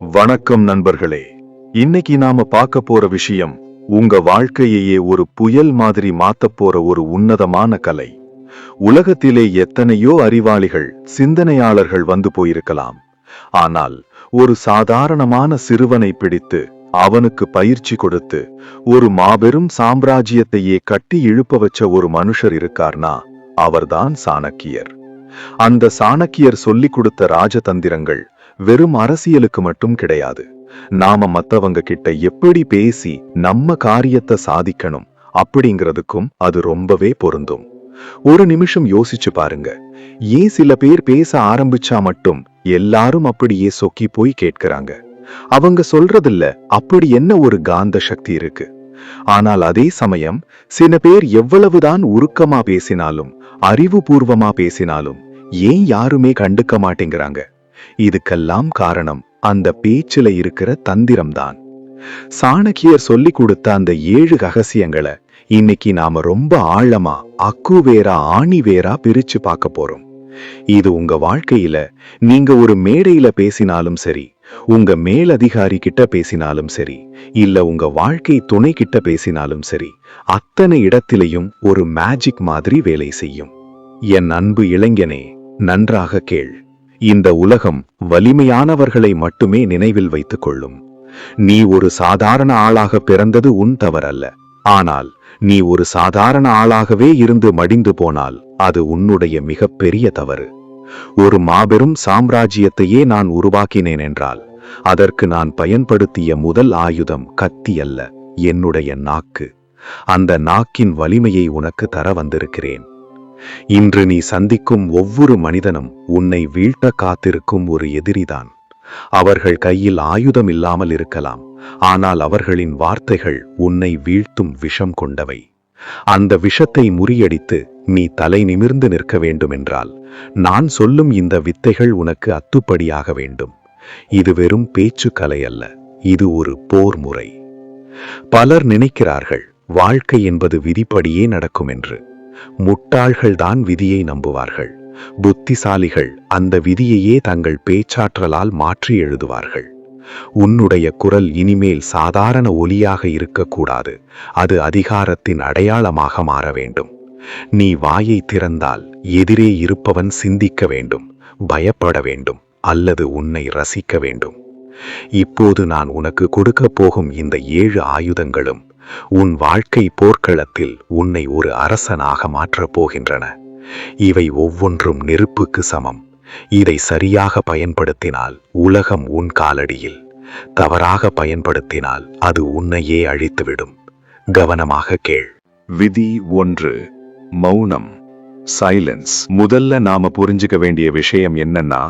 வணக்கம் நண்பர்களே. இன்னைக்கு நாம பார்க்க போற விஷயம் உங்க வாழ்க்கையையே ஒரு புயல் மாதிரி மாத்தப் போற ஒரு உன்னதமான கலை. உலகத்திலே எத்தனையோ அறிவாளிகள் சிந்தனையாளர்கள் வந்து போயிருக்கலாம். ஆனால் ஒரு சாதாரணமான சிறுவனை பிடித்து அவனுக்கு பயிற்சி கொடுத்து ஒரு மாபெரும் சாம்ராஜ்யத்தையே கட்டி இழுப்ப வச்ச ஒரு மனுஷர் இருக்கார்னா அவர்தான் சாணக்கியர். அந்த சாணக்கியர் சொல்லிக் கொடுத்த ராஜதந்திரங்கள் வெறும் அரசியலுக்கு மட்டும் கிடையாது. நாம மத்தவங்க கிட்ட எப்படி பேசி நம்ம காரியத்தை சாதிக்கணும் அப்படிங்கிறதுக்கும் அது ரொம்பவே பொருந்தும். ஒரு நிமிஷம் யோசிச்சு பாருங்க. ஏன் சில பேர் பேச ஆரம்பிச்சா மட்டும் எல்லாரும் அப்படியே சொக்கி போய் கேட்கிறாங்க? அவங்க சொல்றதில்ல அப்படி என்ன ஒரு காந்த சக்தி இருக்கு. ஆனால் அதே சமயம் சில பேர் எவ்வளவுதான் உருக்கமா பேசினாலும் அறிவுபூர்வமா பேசினாலும் ஏன் யாருமே கண்டுக்க மாட்டேங்கிறாங்க? இதுக்கெல்லாம் காரணம் அந்த பேச்சில இருக்கிற தந்திரம்தான். சாணக்கியர் சொல்லி கொடுத்த அந்த 7 ரகசியங்களை இன்னைக்கு நாம ரொம்ப ஆழமா அக்குவேரா ஆணிவேரா பிரிச்சு பார்க்க போறோம். இது உங்க வாழ்க்கையில நீங்க ஒரு மேடையில பேசினாலும் சரி, உங்க மேலதிகாரி கிட்ட பேசினாலும் சரி, இல்ல உங்க வாழ்க்கை துணை கிட்ட பேசினாலும் சரி, அத்தனை இடத்திலையும் ஒரு மேஜிக் மாதிரி வேலை செய்யும். என் அன்பு இளைஞனே, நன்றாக கேள். இந்த உலகம் வலிமையானவர்களை மட்டுமே நினைவில் வைத்துக் கொள்ளும். நீ ஒரு சாதாரண ஆளாக பிறந்தது உன் தவறல்ல. ஆனால் நீ ஒரு சாதாரண ஆளாகவே இருந்து மடிந்து போனால் அது உன்னுடைய மிகப்பெரிய தவறு. ஒரு மாபெரும் சாம்ராஜ்யத்தையே நான் உருவாக்கினேன் என்றால் அதற்கு நான் பயன்படுத்திய முதல் ஆயுதம் கத்தி அல்ல, என்னுடைய நாக்கு. அந்த நாக்கின் வலிமையை உனக்கு தர வந்திருக்கிறேன். இன்று நீ சந்திக்கும் ஒவ்வொரு மனிதனும் உன்னை வீழ்த்த காத்திருக்கும் ஒரு எதிரிதான். அவர்கள் கையில் ஆயுதம் இல்லாமல் இருக்கலாம், ஆனால் அவர்களின் வார்த்தைகள் உன்னை வீழ்த்தும் விஷம் கொண்டவை. அந்த விஷத்தை முறியடித்து நீ தலை நிமிர்ந்து நிற்க வேண்டுமென்றால் நான் சொல்லும் இந்த வித்தைகள் உனக்கு அத்துப்படியாக வேண்டும். இது வெறும் பேச்சு கலை அல்ல, இது ஒரு போர் முறை. பலர் நினைக்கிறார்கள் வாழ்க்கை என்பது விதிப்படியே நடக்கும் என்று. முட்டாள்கள்தான் விதியை நம்புவார்கள். புத்திசாலிகள் அந்த விதியையே தங்கள் பேச்சாற்றலால் மாற்றி எழுதுவார்கள். உன்னுடைய குரல் இனிமேல் சாதாரண ஒலியாக இருக்கக்கூடாது, அது அதிகாரத்தின் அடையாளமாக மாற வேண்டும். நீ வாயை திறந்தால் எதிரே இருப்பவன் சிந்திக்க வேண்டும், பயப்பட வேண்டும், அல்லது உன்னை ரசிக்க வேண்டும். இப்போது நான் உனக்கு கொடுக்க போகும் இந்த 7 ஆயுதங்களும் உன் வாழ்க்கை போர்க்களத்தில் உன்னை ஒரு அரசனாக மாற்றப் போகின்றன. இவை ஒவ்வொன்றும் நெருப்புக்கு சமம். இதை சரியாக பயன்படுத்தினால் உலகம் உன் காலடியில், தவறாக பயன்படுத்தினால் அது உன்னையே அழித்துவிடும். கவனமாக கேள். விதி 1. மௌனம், சைலன்ஸ். முதல்ல நாம புரிஞ்சுக்க வேண்டிய விஷயம் என்னன்னா,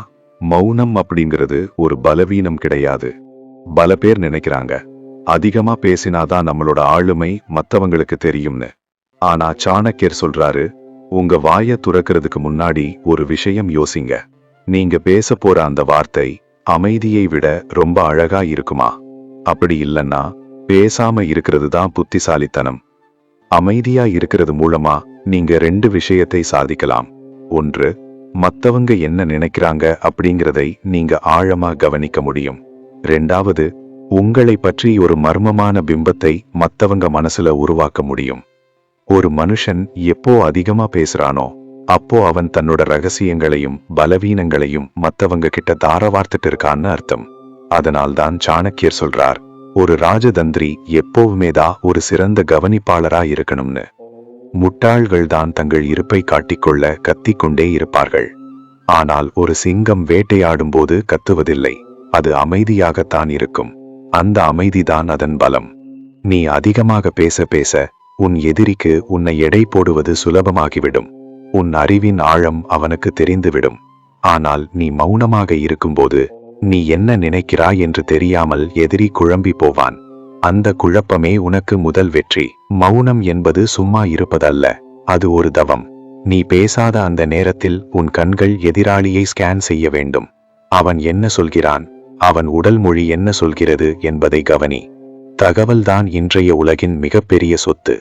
மௌனம் அப்படிங்கிறது ஒரு பலவீனம் கிடையாது. பல பேர் நினைக்கிறாங்க அதிகமா பேசினாதான் நம்மளோட ஆளுமை மத்தவங்களுக்கு தெரியும்னு. ஆனா சாணக்கியர் சொல்றாரு, உங்க வாயை துறக்கிறதுக்கு முன்னாடி ஒரு விஷயம் யோசிங்க. நீங்க பேச போற அந்த வார்த்தை அமைதியை விட ரொம்ப அழகா இருக்குமா? அப்படி இல்லைன்னா பேசாம இருக்கிறது தான் புத்திசாலித்தனம். அமைதியா இருக்கிறது மூலமா நீங்க 2 விஷயத்தை சாதிக்கலாம். 1, மத்தவங்க என்ன நினைக்கிறாங்க அப்படிங்கிறதை நீங்க ஆழமா கவனிக்க முடியும். 2வது, உங்களை பற்றி ஒரு மர்மமான பிம்பத்தை மத்தவங்க மனசுல உருவாக்க முடியும். ஒரு மனுஷன் எப்போ அதிகமா பேசுறானோ அப்போ அவன் தன்னோட ரகசியங்களையும் பலவீனங்களையும் மத்தவங்க கிட்ட தாரவார்த்துட்டு இருக்கான்னு அர்த்தம். அதனால்தான் சாணக்கியர் சொல்றார், ஒரு ராஜதந்திரி எப்போவுமே தான் ஒரு சிறந்த கவனிப்பாளரா இருக்கணும்னு. முட்டாள்கள் தான் தங்கள் இருப்பை காட்டிக்கொள்ள கத்திக்கொண்டே இருப்பார்கள். ஆனால் ஒரு சிங்கம் வேட்டையாடும் போது கத்துவதில்லை, அது அமைதியாகத்தான் இருக்கும். அந்த அமைதிதான் அதன் பலம். நீ அதிகமாக பேச பேச உன் எதிரிக்கு உன்னை எடை போடுவது சுலபமாகிவிடும். உன் அறிவின் ஆழம் அவனுக்கு தெரிந்துவிடும். ஆனால் நீ மௌனமாக இருக்கும்போது நீ என்ன நினைக்கிறாய் என்று தெரியாமல் எதிரி குழம்பி போவான். அந்த குழப்பமே உனக்கு முதல் வெற்றி. மௌனம் என்பது சும்மா இருப்பதல்ல, அது ஒரு தவம். நீ பேசாத அந்த நேரத்தில் உன் கண்கள் எதிராளியை ஸ்கேன் செய்ய வேண்டும். அவன் என்ன சொல்கிறான், அவன் உடல் மொழி என்ன சொல்கிறது என்பதை கவனி. தகவல்தான் இன்றைய உலகின் மிகப்பெரிய சொத்து.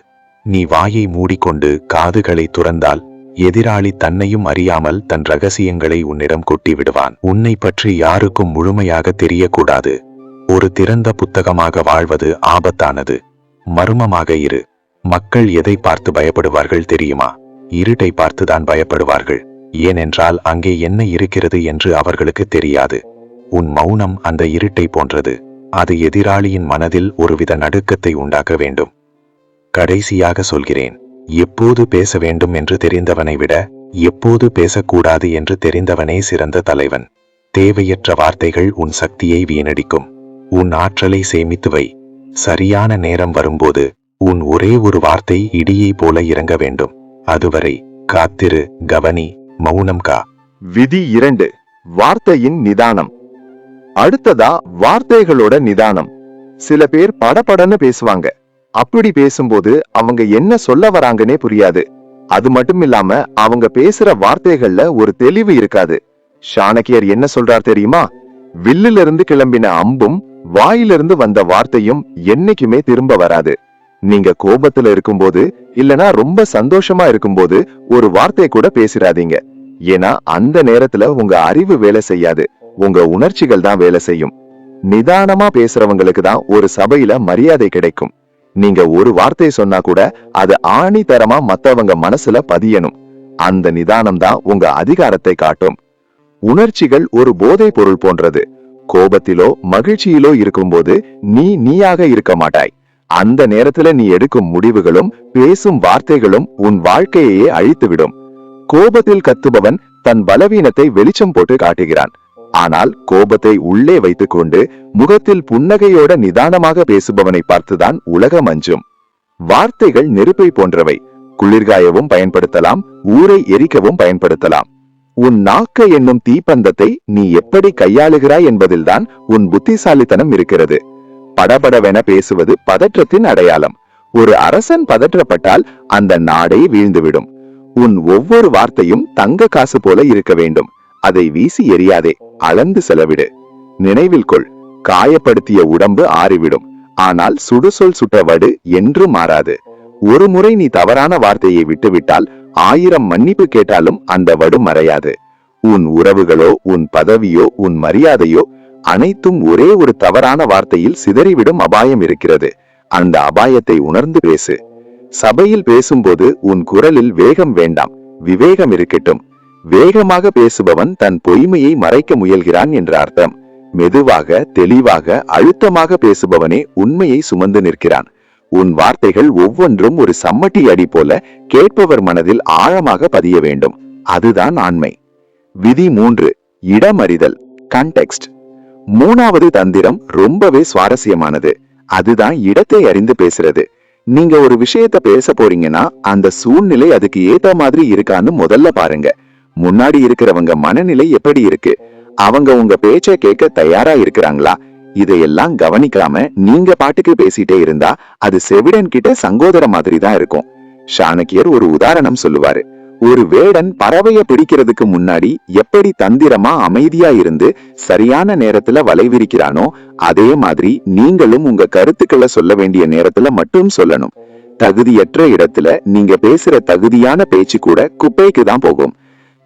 நீ வாயை மூடிக்கொண்டு காதுகளை துறந்தால் எதிராளி தன்னையும் அறியாமல் தன் ரகசியங்களை உன்னிடம் கொட்டி விடுவான். உன்னை பற்றி யாருக்கும் முழுமையாக தெரியக்கூடாது. ஒரு திறந்த புத்தகமாக வாழ்வது ஆபத்தானது. மர்மமாக இரு. மக்கள் எதை பார்த்து பயப்படுவார்கள் தெரியுமா? இருட்டை பார்த்துதான் பயப்படுவார்கள். ஏனென்றால் அங்கே என்ன இருக்கிறது என்று அவர்களுக்கு தெரியாது. உன் மௌனம் அந்த இருட்டை போன்றது. அது எதிராளியின் மனதில் ஒருவித நடுக்கத்தை உண்டாக்க வேண்டும். கடைசியாக சொல்கிறேன், எப்போது பேச வேண்டும் என்று தெரிந்தவனை விட எப்போது பேசக்கூடாது என்று தெரிந்தவனே சிறந்த தலைவன். தேவையற்ற வார்த்தைகள் உன் சக்தியை வீணடிக்கும். உன் ஆற்றலை சேமித்து வை. சரியான நேரம் வரும்போது உன் ஒரே ஒரு வார்த்தை இடியை போல இறங்க வேண்டும். அதுவரை காத்திரு, கவனி, மௌனம் கா. விதி 2. வார்த்தையின் நிதானம். அடுத்ததா வார்த்தைகளோட நிதானம். சில பேர் படபடன்னு பேசுவாங்க. அப்படி பேசும்போது அவங்க என்ன சொல்ல வராங்கன்னே புரியாது. அது மட்டும் இல்லாம அவங்க பேசுற வார்த்தைகள்ல ஒரு தெளிவு இருக்காது. சாணக்கியர் என்ன சொல்றார் தெரியுமா? வில்லிலிருந்து கிளம்பின அம்பும் வாயிலிருந்து வந்த வார்த்தையும் என்னைக்குமே திரும்ப வராது. நீங்க கோபத்துல இருக்கும்போது இல்லனா ரொம்ப சந்தோஷமா இருக்கும்போது ஒரு வார்த்தை கூட பேசிடாதீங்க. ஏன்னா அந்த நேரத்துல உங்க அறிவு வேலை செய்யாது, உங்க உணர்ச்சிகள் தான் வேலை செய்யும். நிதானமா பேசுறவங்களுக்கு தான் ஒரு சபையில மரியாதை கிடைக்கும். நீங்க ஒரு வார்த்தை சொன்னா கூட அது ஆணித்தரமா மத்தவங்க மனசுல பதியணும். அந்த நிதானம் தான் உங்க அதிகாரத்தை காட்டும். உணர்ச்சிகள் ஒரு போதை பொருள் போன்றது. கோபத்திலோ மகிழ்ச்சியிலோ இருக்கும்போது நீயாக இருக்க மாட்டாய். அந்த நேரத்துல நீ எடுக்கும் முடிவுகளும் பேசும் வார்த்தைகளும் உன் வாழ்க்கையே அழித்துவிடும். கோபத்தில் கத்துபவன் தன் பலவீனத்தை வெளிச்சம் போட்டு காட்டுகிறான். ஆனால் கோபத்தை உள்ளே வைத்துக் கொண்டு முகத்தில் புன்னகையோட நிதானமாக பேசுபவனை பார்த்துதான் உலகம் அஞ்சும். வார்த்தைகள் நெருப்பை போன்றவை. குளிர்காயவும் பயன்படுத்தலாம், ஊரை எரிக்கவும் பயன்படுத்தலாம். உன் நாக்க என்னும் தீப்பந்தத்தை நீ எப்படி கையாளுகிறாய் என்பதில்தான் உன் புத்திசாலித்தனம் இருக்கிறது. படபடவென பேசுவது பதற்றத்தின் அடையாளம். ஒரு அரசன் பதற்றப்பட்டால் அந்த நாடே வீழ்ந்துவிடும். உன் ஒவ்வொரு வார்த்தையும் தங்க காசு போல இருக்க வேண்டும். அதை வீசி எறியாதே, அளந்து செலவிடு. நினைவில் கொள், காயப்படுத்திய உடம்பு ஆறிவிடும், ஆனால் சுடுசொல் சுட்ட வடு என்றும் மாறாது. ஒரு முறை நீ தவறான வார்த்தையை விட்டுவிட்டால் 1000 மன்னிப்பு கேட்டாலும் அந்த வடு மறையாது. உன் உறவுகளோ உன் பதவியோ உன் மரியாதையோ அனைத்தும் ஒரே ஒரு தவறான வார்த்தையில் சிதறிவிடும் அபாயம் இருக்கிறது. அந்த அபாயத்தை உணர்ந்து பேசு. சபையில் பேசும்போது உன் குரலில் வேகம் வேண்டாம், விவேகம் இருக்கட்டும். வேகமாக பேசுபவன் தன் பொய்மையை மறைக்க முயல்கிறான் என்ற அர்த்தம். மெதுவாக, தெளிவாக, அழுத்தமாக பேசுபவனே உண்மையை சுமந்து நிற்கிறான். உன் வார்த்தைகள் ஒவ்வொன்றும் ஒரு சம்மட்டி அடி போல கேட்பவர் மனதில் ஆழமாக பதிய வேண்டும். அதுதான் ஆண்மை. விதி 3. இடமறிதல், கான்டெக்ஸ்ட். 3வது தந்திரம் ரொம்பவே சுவாரஸ்யமானது. அதுதான் இடத்தை அறிந்து பேசுறது. நீங்க ஒரு விஷயத்த பேச போறீங்கன்னா அந்த சூழ்நிலை அதுக்கு ஏத்த மாதிரி இருக்கான்னு முதல்ல பாருங்க. முன்னாடி இருக்கிறவங்க மனநிலை எப்படி இருக்கு, அவங்க உங்க பேச்சை கேட்க தயாரா இருக்கிறாங்களா, இதையெல்லாம் கவனிக்காம நீங்க பாட்டுக்கு பேசிட்டே இருந்தா அது செவிடன் கிட்ட சங்கோதர மாதிரி தான் இருக்கும். சாணக்கியர் ஒரு உதாரணம் சொல்லுவாரு. ஒரு வேடன் பறவைய பிடிக்கிறதுக்கு முன்னாடி எப்படி தந்திரமா அமைதியா இருந்து சரியான நேரத்துல வலை விரிக்கிறானோ அதே மாதிரி நீங்களும் உங்க கருத்துக்களை சொல்ல வேண்டிய நேரத்துல மட்டும் சொல்லணும். தகுதியற்ற இடத்துல நீங்க பேசுற தகுதியான பேச்சு கூட குப்பைக்கு தான் போகும்.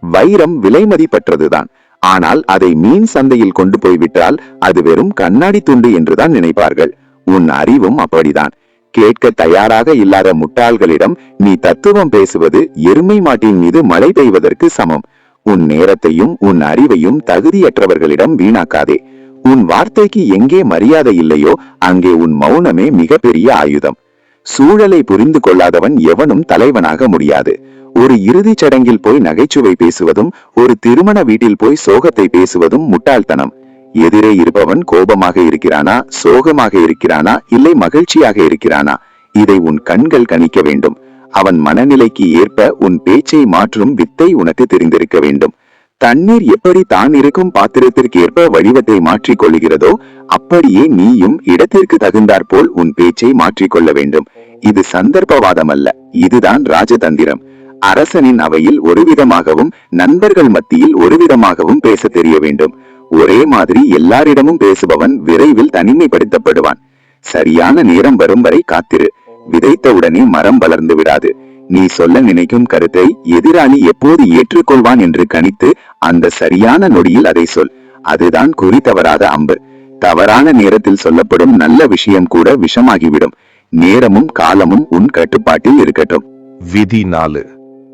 வைரம் விலைமதிப்பற்றதுதான், ஆனால் அதை மீன் சந்தையில் கொண்டு போய்விட்டால் அது வெறும் கண்ணாடி துண்டு என்றுதான் நினைப்பார்கள். உன் அறிவும் அப்படிதான். கேட்க தயாராக இல்லாத முட்டாள்களிடம் நீ தத்துவம் பேசுவது எருமை மாட்டின் மீது மழை பெய்வதற்கு சமம். உன் நேரத்தையும் உன் அறிவையும் தகுதியற்றவர்களிடம் வீணாக்காதே. உன் வார்த்தைக்கு எங்கே மரியாதை இல்லையோ அங்கே உன் மௌனமே மிகப்பெரிய ஆயுதம். சூழலை புரிந்து கொள்ளாதவன் எவனும் தலைவனாக முடியாது. ஒரு இறுதிச் சடங்கில் போய் நகைச்சுவை பேசுவதும் ஒரு திருமண வீட்டில் போய் சோகத்தை பேசுவதும் முட்டாள்தனம். எதிரே இருப்பவன் கோபமாக இருக்கிறானா, சோகமாக இருக்கிறானா, இல்லை மகிழ்ச்சியாக இருக்கிறானா, இதை உன் கண்கள் கணிக்க வேண்டும். அவன் மனநிலைக்கு ஏற்ப உன் பேச்சை மாற்றும் வித்தை உனக்கு தெரிந்திருக்க வேண்டும். தண்ணீர் எப்படி தான் இருக்கும் பாத்திரத்திற்கு ஏற்ப வடிவத்தை மாற்றிக் கொள்கிறதோ அப்படியே நீயும் இடத்திற்கு தகுந்தாற்போல் உன் பேச்சை மாற்றிக்கொள்ள வேண்டும். இது சந்தர்ப்பவாதம் அல்ல, இதுதான் ராஜதந்திரம். அரசனின் அவையில் ஒருவிதமாகவும் நண்பர்கள் மத்தியில் ஒருவிதமாகவும் பேச தெரிய வேண்டும். ஒரே மாதிரி எல்லாரிடமும் பேசுபவன் விரைவில் தனிமைப்படுத்தப்படுவான். சரியான நேரம் வரும் வரை காத்திரு. விதைத்தவுடனே மரம் வளர்ந்து விடாது. நீ சொல்ல நினைக்கும் கருத்தை எதிராளி எப்போது ஏற்றுக்கொள்வான் என்று கணித்து அந்த சரியான நொடியில் அதை சொல். அதுதான் குறி தவறாத அம்பு. தவறான நேரத்தில் சொல்லப்படும் நல்ல விஷயம் கூட விஷமாகிவிடும். நேரமும் காலமும் உன் கட்டுப்பாட்டில் இருக்கட்டும். விதி 4.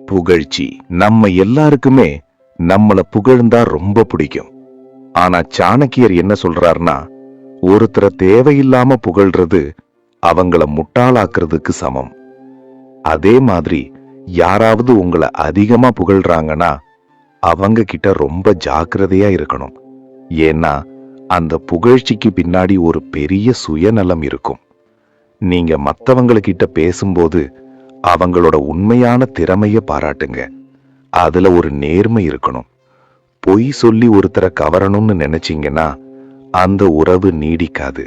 புகழ்ச்சி. நம்ம எல்லாருக்குமே நம்மள புகழ்ந்தா ரொம்ப பிடிக்கும். ஆனா சாணக்கியர் என்ன சொல்றாருன்னா, ஒருத்தரை தேவையில்லாம புகழ்றது அவங்கள முட்டாளாக்குறதுக்கு சமம். அதே மாதிரி யாராவது உங்களை அதிகமா புகழ்றாங்கன்னா அவங்க கிட்ட ரொம்ப ஜாக்கிரதையா இருக்கணும். ஏன்னா அந்த புகழ்ச்சிக்கு பின்னாடி ஒரு பெரிய சுயநலம் இருக்கும். நீங்க மத்தவங்ககிட்ட பேசும்போது அவங்களோட உண்மையான திறமைய பாராட்டுங்க. அதுல ஒரு நேர்மை இருக்கணும். பொய் சொல்லி ஒருத்தரை கவரணும்னு நினைச்சீங்கன்னா அந்த உறவு நீடிக்காது.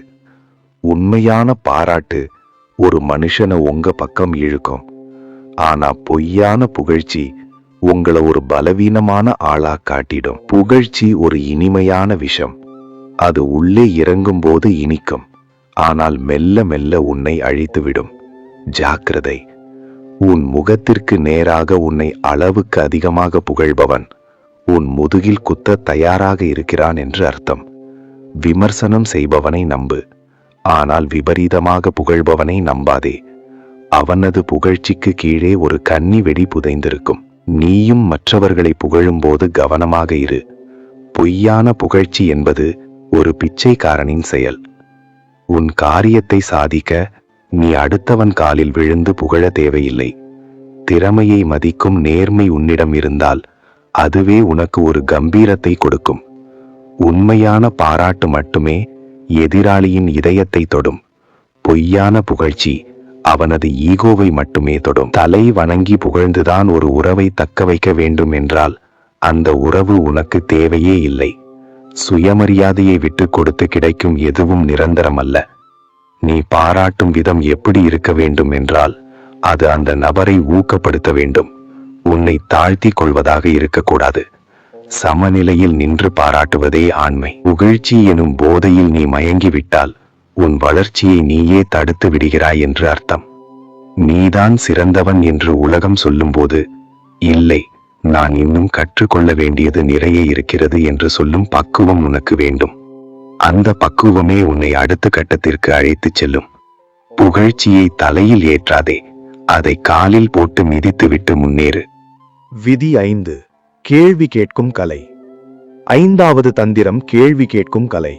உண்மையான பாராட்டு ஒரு மனுஷனை உங்க பக்கம் இழுக்கும். ஆனா பொய்யான புகழ்ச்சி உங்களை ஒரு பலவீனமான ஆளா காட்டிடும். புகழ்ச்சி ஒரு இனிமையான விஷம். அது உள்ளே இறங்கும் போது இனிக்கும், ஆனால் மெல்ல மெல்ல உன்னை அழித்துவிடும். ஜாக்கிரதை. உன் முகத்திற்கு நேராக உன்னை அளவுக்கு அதிகமாக புகழ்பவன் உன் முதுகில் குத்த தயாராக இருக்கிறான் என்று அர்த்தம். விமர்சனம் செய்பவனை நம்பு, ஆனால் விபரீதமாக புகழ்பவனை நம்பாதே. அவனது புகழ்ச்சிக்கு கீழே ஒரு கன்னி வெடி புதைந்திருக்கும். நீயும் மற்றவர்களை புகழும்போது கவனமாக இரு. பொய்யான புகழ்ச்சி என்பது ஒரு பிச்சைக்காரனின் செயல். உன் காரியத்தை சாதிக்க நீ அடுத்தவன் காலில் விழுந்து புகழ தேவையில்லை. திறமையை மதிக்கும் நேர்மை உன்னிடம் இருந்தால் அதுவே உனக்கு ஒரு கம்பீரத்தை கொடுக்கும். உண்மையான பாராட்டு மட்டுமே எதிராளியின் இதயத்தை தொடும். பொய்யான புகழ்ச்சி அவனது ஈகோவை மட்டுமே தொடும். தலை வணங்கி புகழ்ந்துதான் ஒரு உறவை தக்க வைக்க வேண்டும் என்றால் அந்த உறவு உனக்கு தேவையே இல்லை. சுயமரியாதையை விட்டு கொடுத்து கிடைக்கும் எதுவும் நிரந்தரம் அல்ல. நீ பாராட்டும் விதம் எப்படி இருக்க வேண்டும் என்றால் அது அந்த நபரை ஊக்கப்படுத்த வேண்டும். உன்னை தாழ்த்தி கொள்வதாக இருக்கக்கூடாது. சமநிலையில் நின்று பாராட்டுவதே ஆண்மை. புகழ்ச்சி எனும் போதையில் நீ மயங்கிவிட்டால் உன் வளர்ச்சியை நீயே தடுத்து விடுகிறாய் என்று அர்த்தம். நீதான் சிறந்தவன் என்று உலகம் சொல்லும்போது, இல்லை, நான் இன்னும் கற்றுக்கொள்ள வேண்டியது நிறைய இருக்கிறது என்று சொல்லும் பக்குவம் உனக்கு வேண்டும். அந்த பக்குவமே உன்னை அடுத்த கட்டத்திற்கு அழைத்துச் செல்லும். புகழ்ச்சியை தலையில் ஏற்றாதே, அதை காலில் போட்டு மிதித்துவிட்டு முன்னேறு. விதி 5. கேள்வி கேட்கும் கலை. 5வது தந்திரம் கேள்வி கேட்கும் கலை.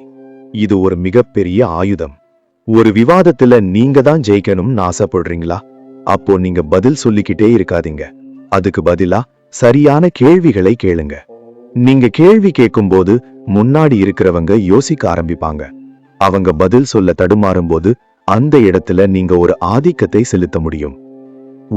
இது ஒரு மிகப்பெரிய ஆயுதம். ஒரு விவாதத்துல நீங்க தான் ஜெயிக்கணும்னு ஆசைப்படுறீங்களா? அப்போ நீங்க பதில் சொல்லிக்கிட்டே இருக்காதீங்க. அதுக்கு பதிலா சரியான கேள்விகளை கேளுங்க. நீங்க கேள்வி கேட்கும் போது முன்னாடி இருக்கிறவங்க யோசிக்க ஆரம்பிப்பாங்க. அவங்க பதில் சொல்ல தடுமாறும் போது அந்த இடத்துல நீங்க ஒரு ஆதிக்கத்தை செலுத்த முடியும்.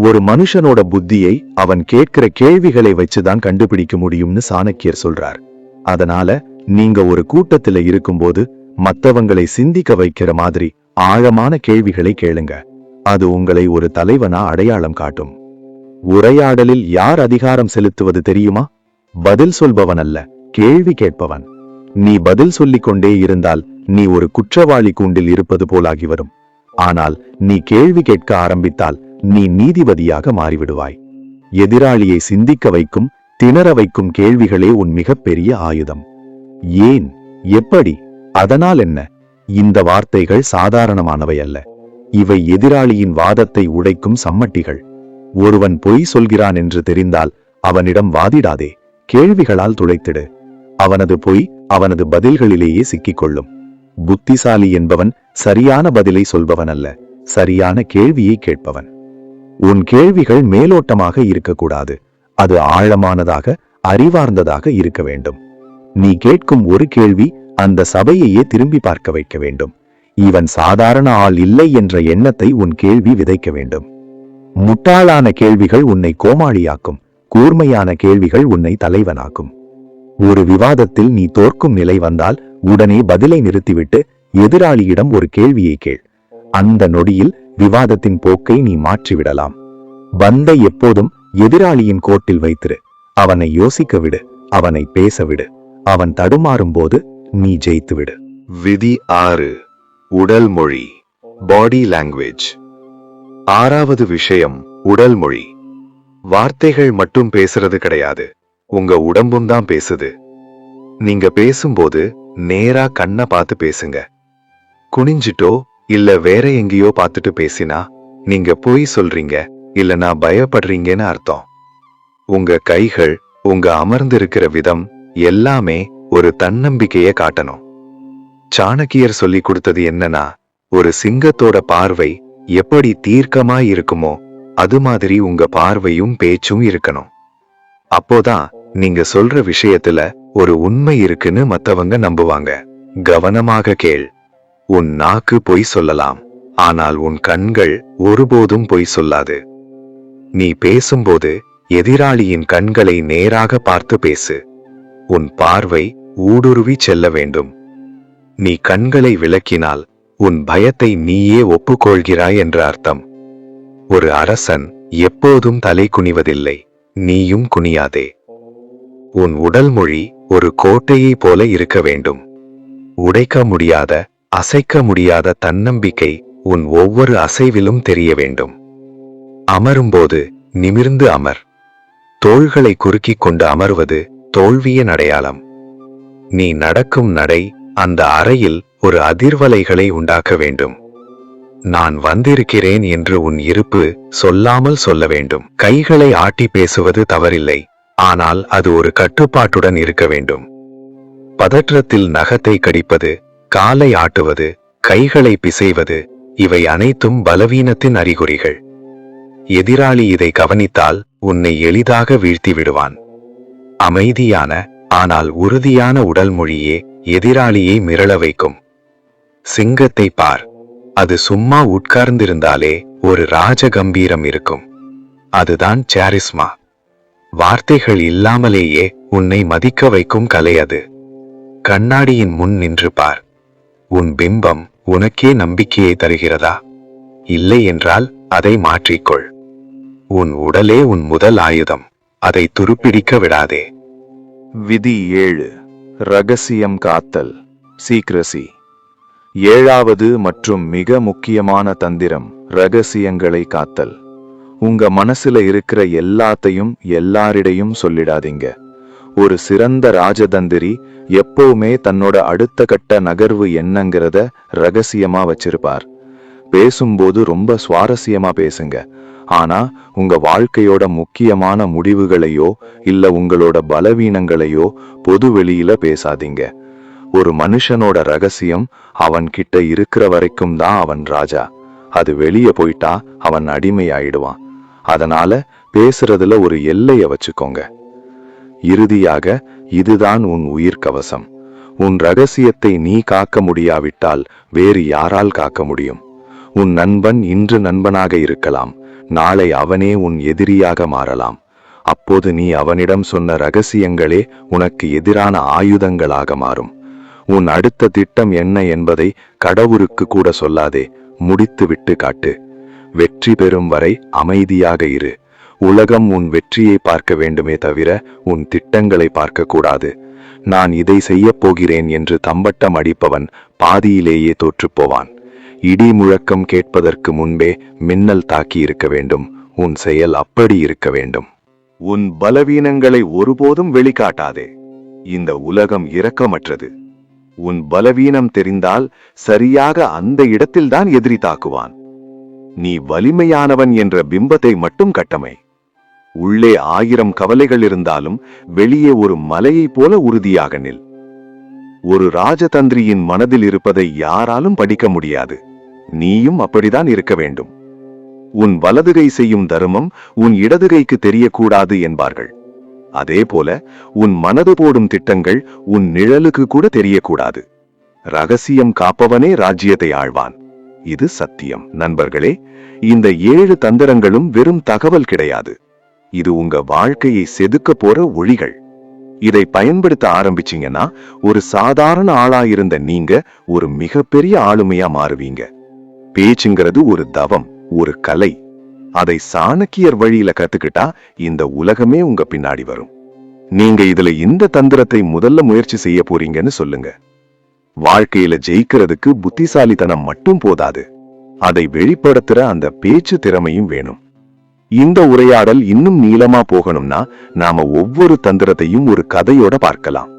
ஒரு மனுஷனோட புத்தியை அவன் கேட்கிற கேள்விகளை வச்சுதான் கண்டுபிடிக்க முடியும்னு சாணக்கியர் சொல்றார். அதனால நீங்க ஒரு கூட்டத்துல இருக்கும்போது மத்தவங்களை சிந்திக்க வைக்கிற மாதிரி ஆழமான கேள்விகளை கேளுங்க. அது உங்களை ஒரு தலைவனா அடையாளம் காட்டும். உரையாடலில் யார் அதிகாரம் செலுத்துவது தெரியுமா? பதில் சொல்பவன் அல்ல, கேள்வி கேட்பவன். நீ பதில் சொல்லிக் கொண்டே இருந்தால் நீ ஒரு குற்றவாளி கூண்டில் இருப்பது போலாகி வரும். ஆனால் நீ கேள்வி கேட்க ஆரம்பித்தால் நீ நீதிபதியாக மாறிவிடுவாய். எதிராளியை சிந்திக்க வைக்கும், திணற வைக்கும் கேள்விகளே உன் மிகப்பெரிய ஆயுதம். ஏன், எப்படி, அதனால் என்ன? இந்த வார்த்தைகள் சாதாரணமானவை அல்ல. இவை எதிராளியின் வாதத்தை உடைக்கும் சம்மட்டிகள். ஒருவன் பொய் சொல்கிறான் என்று தெரிந்தால் அவனிடம் வாதிடாதே, கேள்விகளால் துளைத்திடு. அவனது பொய் அவனது பதில்களிலேயே சிக்கிக்கொள்ளும். புத்திசாலி என்பவன் சரியான பதிலை சொல்பவன் அல்ல, சரியான கேள்வியை கேட்பவன். உன் கேள்விகள் மேலோட்டமாக இருக்கக்கூடாது. அது ஆழமானதாக, அறிவார்ந்ததாக இருக்க வேண்டும். நீ கேட்கும் ஒரு கேள்வி அந்த சபையையே திரும்பி பார்க்க வைக்க வேண்டும். இவன் சாதாரண ஆள் இல்லை என்ற எண்ணத்தை உன் கேள்வி விதைக்க வேண்டும். முட்டாளான கேள்விகள் உன்னை கோமாளியாக்கும். கூர்மையான கேள்விகள் உன்னை தலைவனாக்கும். ஒரு விவாதத்தில் நீ தோற்கும் நிலை வந்தால் உடனே பதிலை நிறுத்திவிட்டு எதிராளியிடம் ஒரு கேள்வியை கேள். அந்த நொடியில் விவாதத்தின் போக்கை நீ மாற்றிவிடலாம். பந்தை எப்போதும் எதிராளியின் கோட்டில் வைத்திரு. அவனை யோசிக்க விடு, அவனை பேச விடு. அவன் தடுமாறும் போது நீ ஜெயித்துவிடு. விதி 6. உடல் மொழி, பாடி லாங்குவேஜ். 6வது விஷயம் உடல் மொழி. வார்த்தைகள் மட்டும் பேசுறது கிடையாது, உங்க உடம்பும் தான் பேசுது. நீங்க பேசும்போது நேரா கண்ணை பார்த்து பேசுங்க. குனிஞ்சிட்டோ இல்ல வேற எங்கேயோ பார்த்துட்டு பேசினா நீங்க பொய் சொல்றீங்க இல்லனா பயப்படுறீங்கன்னு அர்த்தம். உங்க கைகள், உங்க அமர்ந்திருக்கிற விதம் எல்லாமே ஒரு தன்னம்பிக்கைய காட்டணும். சாணக்கியர் சொல்லி கொடுத்தது என்னன்னா, ஒரு சிங்கத்தோட பார்வை எப்படி தீர்க்கமா இருக்குமோ அது மாதிரி உங்க பார்வையும் பேச்சும் இருக்கணும். அப்போதான் நீங்க சொல்ற விஷயத்துல ஒரு உண்மை இருக்குன்னு மத்தவங்க நம்புவாங்க. கவனமாக கேள். உன் நாக்கு பொய் சொல்லலாம், ஆனால் உன் கண்கள் ஒருபோதும் பொய் சொல்லாது. நீ பேசும்போது எதிராளியின் கண்களை நேராக பார்த்து பேசு. உன் பார்வை ஊடுருவி செல்ல வேண்டும். நீ கண்களை விளக்கினால் உன் பயத்தை நீயே ஒப்புக்கொள்கிறாய் என்ற அர்த்தம். ஒரு அரசன் எப்போதும் தலை குனிவதில்லை, நீயும் குனியாதே. உன் உடல் மொழி ஒரு கோட்டையை போல இருக்க வேண்டும். உடைக்க முடியாத, அசைக்க முடியாத தன்னம்பிக்கை உன் ஒவ்வொரு அசைவிலும் தெரிய வேண்டும். அமரும்போது நிமிர்ந்து அமர். தோள்களை குறுக்கிக் கொண்டு அமர்வது தோல்வியின் அடையாளம். நீ நடக்கும் நடை அந்த அறையில் ஒரு அதிர்வலைகளை உண்டாக்க வேண்டும். நான் வந்திருக்கிறேன் என்று உன் இருப்பு சொல்லாமல் சொல்ல வேண்டும். கைகளை ஆட்டி பேசுவது தவறில்லை, ஆனால் அது ஒரு கட்டுப்பாட்டுடன் இருக்க வேண்டும். பதற்றத்தில் நகத்தை கடிப்பது, காலை ஆட்டுவது, கைகளை பிசைவது, இவை அனைத்தும் பலவீனத்தின் அறிகுறிகள். எதிராளி இதை கவனித்தால் உன்னை எளிதாக வீழ்த்தி விடுவான். அமைதியான ஆனால் உறுதியான உடல் மொழியே எதிராளியை மிரள வைக்கும். சிங்கத்தை பார், அது சும்மா உட்கார்ந்திருந்தாலே ஒரு ராஜகம்பீரம் இருக்கும். அதுதான் சாரிஸ்மா. வார்த்தைகள் இல்லாமலேயே உன்னை மதிக்க வைக்கும் கலை அது. கண்ணாடியின் முன் நின்று பார். உன் பிம்பம் உனக்கே நம்பிக்கையை தருகிறதா? இல்லை என்றால் அதை மாற்றிக்கொள். உன் உடலே உன் முதல் ஆயுதம், அதை துருப்பிடிக்க விடாதே. விதி 7. ரகசியம் காத்தல், சீக்ரசி. 7வது மற்றும் மிக முக்கியமான தந்திரம் ரகசியங்களை காத்தல். உங்க மனசுல இருக்கிற எல்லாத்தையும் எல்லாரிடையும் சொல்லிடாதீங்க. ஒரு சிறந்த ராஜதந்திரி எப்பவுமே தன்னோட அடுத்த கட்ட நகர்வு என்னங்கிறத ரகசியமா வச்சிருப்பார். பேசும்போது ரொம்ப சுவாரஸ்யமா பேசுங்க, ஆனா உங்க வாழ்க்கையோட முக்கியமான முடிவுகளையோ இல்ல உங்களோட பலவீனங்களையோ பொது வெளியில பேசாதீங்க. ஒரு மனுஷனோட ரகசியம் அவன் கிட்ட இருக்கிற வரைக்கும் தான் அவன் ராஜா. அது வெளியே போயிட்டா அவன் அடிமையாயிடுவான். அதனால பேசுறதுல ஒரு எல்லைய வச்சுக்கோங்க. இறுதியாக, இதுதான் உன் உயிர் கவசம். உன் ரகசியத்தை நீ காக்க முடியாவிட்டால் வேறு யாரால் காக்க முடியும்? உன் நண்பன் இன்று நண்பனாக இருக்கலாம், நாளை அவனே உன் எதிரியாக மாறலாம். அப்போது நீ அவனிடம் சொன்ன ரகசியங்களே உனக்கு எதிரான ஆயுதங்களாக மாறும். உன் அடுத்த திட்டம் என்ன என்பதை கடவுளுக்கு கூட சொல்லாதே, முடித்து விட்டு காட்டு. வெற்றி பெறும் வரை அமைதியாக இரு. உலகம் உன் வெற்றியை பார்க்க வேண்டுமே தவிர உன் திட்டங்களை பார்க்க கூடாது. நான் இதை செய்யப் போகிறேன் என்று தம்பட்டம் அடிப்பவன் பாதியிலேயே தோற்றுப்போவான். இடி முழக்கம் கேட்பதற்கு முன்பே மின்னல் தாக்கி இருக்க வேண்டும். உன் செயல் அப்படி இருக்க வேண்டும். உன் பலவீனங்களை ஒருபோதும் வெளிக்காட்டாதே. இந்த உலகம் இரக்கமற்றது. உன் பலவீனம் தெரிந்தால் சரியாக அந்த இடத்தில்தான் எதிரி தாக்குவான். நீ வலிமையானவன் என்ற பிம்பத்தை மட்டும் கட்டமை. உள்ளே 1000 கவலைகள் இருந்தாலும் வெளியே ஒரு மலையைப் போல உறுதியாக நில். ஒரு ராஜதந்திரியின் மனதில் இருப்பதை யாராலும் படிக்க முடியாது. நீயும் அப்படிதான் இருக்க வேண்டும். உன் வலதுகை செய்யும் தர்மம் உன் இடதுகைக்கு தெரியக்கூடாது என்பார்கள். அதே போல உன் மனது போடும் திட்டங்கள் உன் நிழலுக்கு கூட தெரியக்கூடாது. ரகசியம் காப்பவனே ராஜ்யத்தை ஆழ்வான். இது சத்தியம். நண்பர்களே, இந்த 7 தந்திரங்களும் வெறும் தகவல் கிடையாது. இது உங்க வாழ்க்கையை செதுக்க போற ஒளிகள். இதை பயன்படுத்த ஆரம்பிச்சீங்கன்னா ஒரு சாதாரண ஆளாயிருந்த நீங்க ஒரு மிகப்பெரிய ஆளுமையா மாறுவீங்க. பேச்சுங்கிறது ஒரு தவம், ஒரு கலை. அதை சாணக்கியர் வழியில கத்துக்கிட்டா இந்த உலகமே உங்க பின்னாடி வரும். நீங்க இதுல இந்த தந்திரத்தை முதல்ல முயற்சி செய்ய போறீங்கன்னு சொல்லுங்க. வாழ்க்கையில ஜெயிக்கிறதுக்கு புத்திசாலித்தனம் மட்டும் போதாது, அதை வெளிப்படுத்துற அந்த பேச்சு திறமையும் வேணும். இந்த உரையாடல் இன்னும் நீளமா போகணும்னா நாம ஒவ்வொரு தந்திரத்தையும் ஒரு கதையோட பார்க்கலாம்.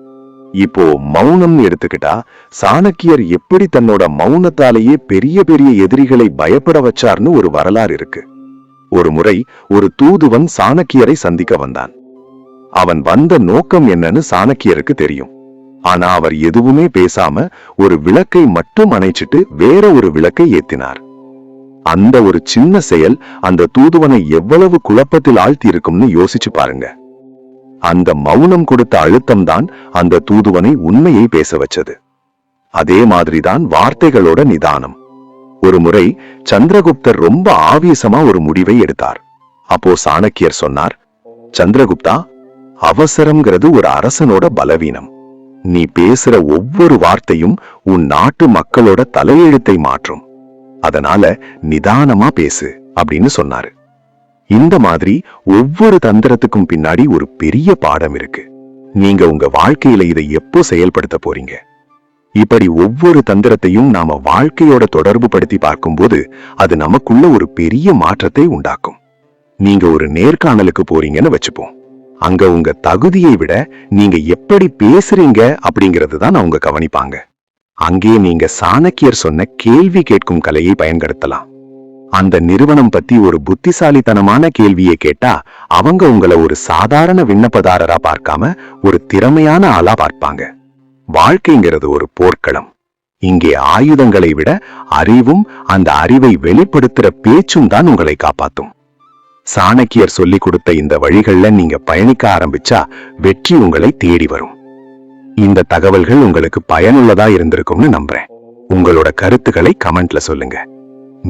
இப்போ மௌனம் எடுத்துக்கிட்டா சாணக்கியர் எப்படி தன்னோட மௌனத்தாலேயே பெரிய பெரிய எதிரிகளை பயப்பட வச்சார்னு ஒரு வரலாறு இருக்கு. ஒரு முறை ஒரு தூதுவன் சாணக்கியரை சந்திக்க வந்தான். அவன் வந்த நோக்கம் என்னன்னு சாணக்கியருக்கு தெரியும். ஆனா அவர் எதுவுமே பேசாம ஒரு விளக்கை மட்டும் அணைச்சிட்டு வேற ஒரு விளக்கை ஏத்தினார். அந்த ஒரு சின்ன செயல் அந்த தூதுவனை எவ்வளவு குழப்பத்தில் ஆழ்த்தி இருக்கும்னு யோசிச்சு பாருங்க. அந்த மௌனம் கொடுத்த அழுத்தம் தான் அந்த தூதுவனை உண்மையை பேச வச்சது. அதே மாதிரிதான் வார்த்தைகளோட நிதானம். ஒரு முறை சந்திரகுப்தர் ரொம்ப ஆவேசமா ஒரு முடிவை எடுத்தார். அப்போ சாணக்கியர் சொன்னார், சந்திரகுப்தா, அவசரம்ங்கிறது ஒரு அரசனோட பலவீனம். நீ பேசுற ஒவ்வொரு வார்த்தையும் உன் நாட்டு மக்களோட தலையெழுத்தை மாற்றும். அதனால நிதானமா பேசு அப்படின்னு சொன்னாரு. இந்த மாதிரி ஒவ்வொரு தந்திரத்துக்கும் பின்னாடி ஒரு பெரிய பாடம் இருக்கு. நீங்க உங்க வாழ்க்கையில இதை எப்போ செயல்படுத்த போறீங்க? இப்படி ஒவ்வொரு தந்திரத்தையும் நாம வாழ்க்கையோட தொடர்பு படுத்தி பார்க்கும்போது அது நமக்குள்ள ஒரு பெரிய மாற்றத்தை உண்டாக்கும். நீங்க ஒரு நேர்காணலுக்கு போறீங்கன்னு வச்சுப்போம். அங்க உங்க தகுதியை விட நீங்க எப்படி பேசுறீங்க அப்படிங்கிறது தான் அவங்க கவனிப்பாங்க. அங்கே நீங்க சாணக்கியர் சொன்ன கேள்வி கேட்கும் கலையை பயன்படுத்தலாம். அந்த நிறுவனம் பத்தி ஒரு புத்திசாலித்தனமான கேள்வியை கேட்டா அவங்க உங்களை ஒரு சாதாரண விண்ணப்பதாரரா பார்க்காம ஒரு திறமையான ஆளா பார்ப்பாங்க. வாழ்க்கைங்கிறது ஒரு போர்க்களம். இங்கே ஆயுதங்களை விட அறிவும் அந்த அறிவை வெளிப்படுத்துற பேச்சும் தான் உங்களை காப்பாத்தும். சாணக்கியர் சொல்லிக் கொடுத்த இந்த வழிகள்ல நீங்க பயணிக்க ஆரம்பிச்சா வெற்றி உங்களை தேடி வரும். இந்த தகவல்கள் உங்களுக்கு பயனுள்ளதா இருந்திருக்கும்னு நம்புறேன். உங்களோட கருத்துக்களை கமெண்ட்ல சொல்லுங்க.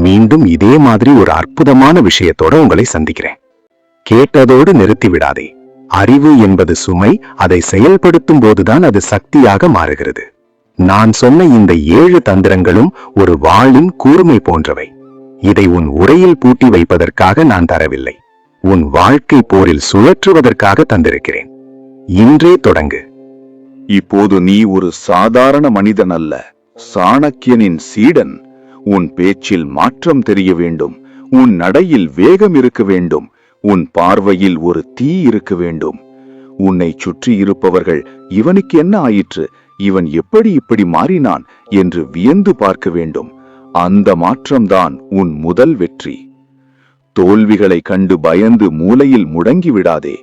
மீண்டும் இதே மாதிரி ஒரு அற்புதமான விஷயத்தோட உங்களை சந்திக்கிறேன். கேட்டதோடு நிறுத்தி விடாதே. அறிவு என்பது சுமை, அதை செயல்படுத்தும் போதுதான் அது சக்தியாக மாறுகிறது. நான் சொன்ன இந்த 7 தந்திரங்களும் ஒரு வாளின் கூர்மை போன்றவை. இதை உன் உரையில் பூட்டி வைப்பதற்காக நான் தரவில்லை. உன் வாழ்க்கை போரில் சுழற்றுவதற்காக தந்திருக்கிறேன். இன்றே தொடங்கு. இப்போது நீ ஒரு சாதாரண மனிதன் அல்ல, சாணக்கியனின் சீடன். உன் பேச்சில் மாற்றம் தெரிய வேண்டும். உன் நடையில் வேகம் இருக்க வேண்டும். உன் பார்வையில் ஒரு தீ இருக்க வேண்டும். உன்னை சுற்றி இருப்பவர்கள் இவனுக்கு என்ன ஆயிற்று, இவன் எப்படி இப்படி மாறினான் என்று வியந்து பார்க்க வேண்டும். அந்த மாற்றம்தான் உன் முதல் வெற்றி. தோல்விகளை கண்டு பயந்து மூலையில் முடங்கி விடாதே.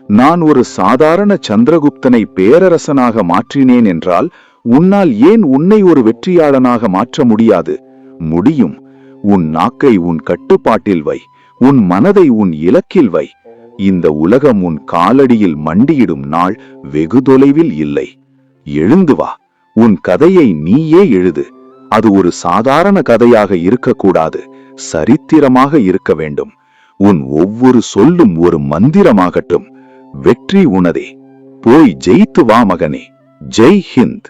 நான் ஒரு சாதாரண சந்திரகுப்தனை பேரரசனாக மாற்றினேன் என்றால் உன்னால் ஏன் உன்னை ஒரு வெற்றியாளனாக மாற்ற முடியாது? முடியும். உன் நாக்கை உன் கட்டுப்பாட்டில் வை. உன் மனதை உன் இலக்கில் வை. இந்த உலகம் உன் காலடியில் மண்டியிடும் நாள் வெகு தொலைவில் இல்லை. எழுந்து வா. உன் கதையை நீயே எழுது. அது ஒரு சாதாரண கதையாக இருக்கக்கூடாது, சரித்திரமாக இருக்க வேண்டும். உன் ஒவ்வொரு சொல்லும் ஒரு மந்திரமாகட்டும். வெற்றி உனதே. போய் ஜெயித்து வா மகனே. ஜெய் ஹிந்த்.